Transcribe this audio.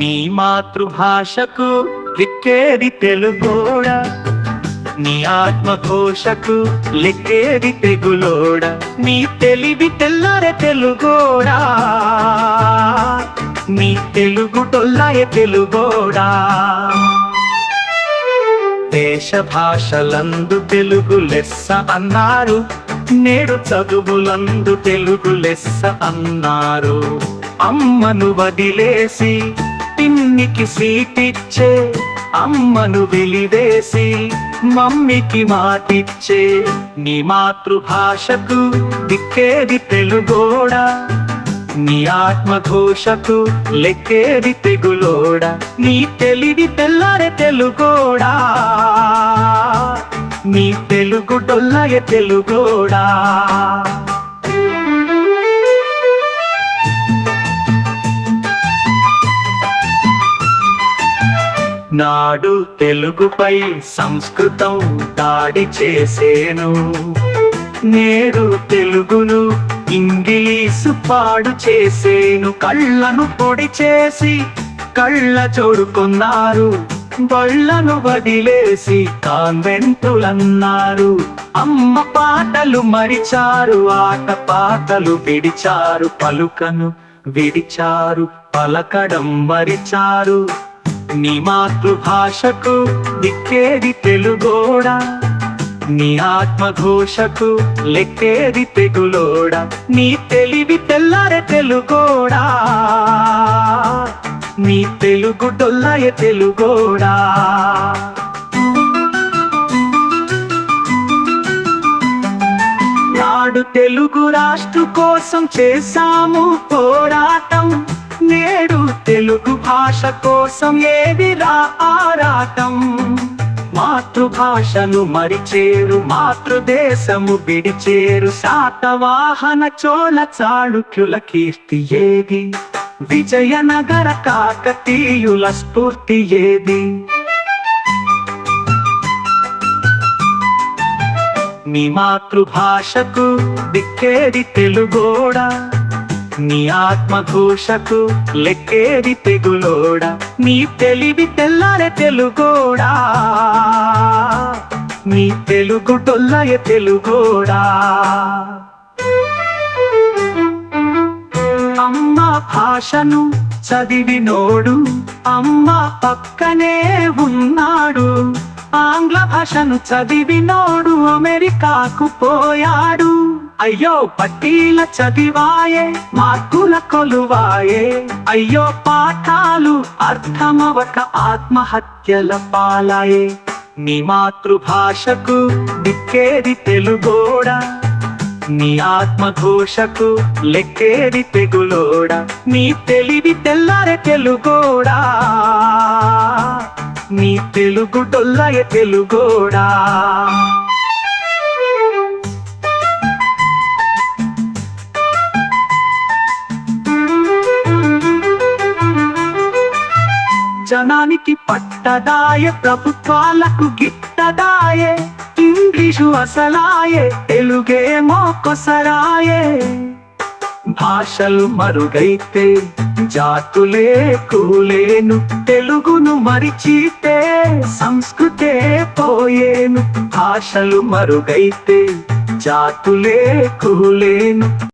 నీ మాతృభాషకు లిక్కేది తెలుగోడా, నీ ఆత్మఘోషకు లెక్కేది తెగులోడ, నీ తెలివి తెల్లరే తెలుగోడా, నీ తెలుగు టొల్లయ తెలుగోడా. దేశ భాషలందు తెలుగు లెస్స అన్నారు, నేడు చదువులందు తెలుగు లెస్స అన్నారు. అమ్మను వదిలేసి పిన్నికి సీటిచ్చే, అమ్మను వెలివేసి మమ్మికి మాటిచ్చే, నీ మాతృభాషకు దిక్కేది తెలుగోడా, నీ ఆత్మఘోషకు లెక్కేది తెగులోడా, నీ తెలివి తెల్లరే తెలుగోడా, నీ తెలుగు టొల్లయ తెలుగోడా. నాడు తెలుగుపై సంస్కృతం దాడి చేసేను, నేడు తెలుగును ఇంగ్లీషు పాడు చేసేను. కళ్ళను పొడి చేసి కళ్ళ చూడుకున్నారు, బళ్ళను వదిలేసి కాన్వెంటులన్నారు. అమ్మ పాటలు మరిచారు, ఆట పాటలు విడిచారు, పలుకను విడిచారు, పలకడం మరిచారు. నీ మాతృభాషకు దిక్కేది తెలుగోడా, నీ ఆత్మఘోషకు లెక్కేది తెగులోడా, నీ తెలివి తెల్లరే తెలుగోడా, నీ తెలుగు టొల్లయ తెలుగోడా. నాడు తెలుగు రాష్ట్ర కోసం చేశాము పోరాటం, నేడు తెలుగు భాష కోసం ఏదిరా ఆరాటం. మాతృభాషను మరిచేరు, మాతృదేశము విడిచేరు, శాతవాహన చోళ చాళుక్యుల కీర్తి ఏది, విజయనగర కాకతీయుల స్ఫూర్తి ఏది. నీ మాతృభాషకు దిక్కేది తెలుగోడా, నీ ఆత్మఘోషకు లెక్కేది తెగులోడా, నీ తెలివి తెల్లరే తెలుగోడా, నీ తెలుగు టొల్లయ తెలుగోడా. అమ్మ భాషను చదివినోడు అమ్మ పక్కనే ఉన్నాడు, ఆంగ్ల భాషను చదివినోడు అమెరికాకు పోయాడు. అయ్యో పట్టీల చదివాయే, మార్కుల కొలువాయే, అయ్యో పాఠాలు అర్థమవక ఆత్మహత్యల పాలాయే. నీ మాతృభాషకు దిక్కేది తెలుగోడా, నీ ఆత్మఘోషకు లెక్కేది తెగులోడా, నీ తెలివి తెల్లరే తెలుగోడా, నీ తెలుగు టొల్లయ తెలుగోడా. జనానికి పట్టదాయే, ప్రభుత్వాలకు గిట్టదాయే, ఇంగ్లీషు అసలాయే, తెలుగేమో కొసరాయే. భాషలు మరుగైతే జాతులే కూలేను, తెలుగును మరిచితే సంస్కృతే పోయేను. భాషలు మరుగైతే జాతులే కూలేను.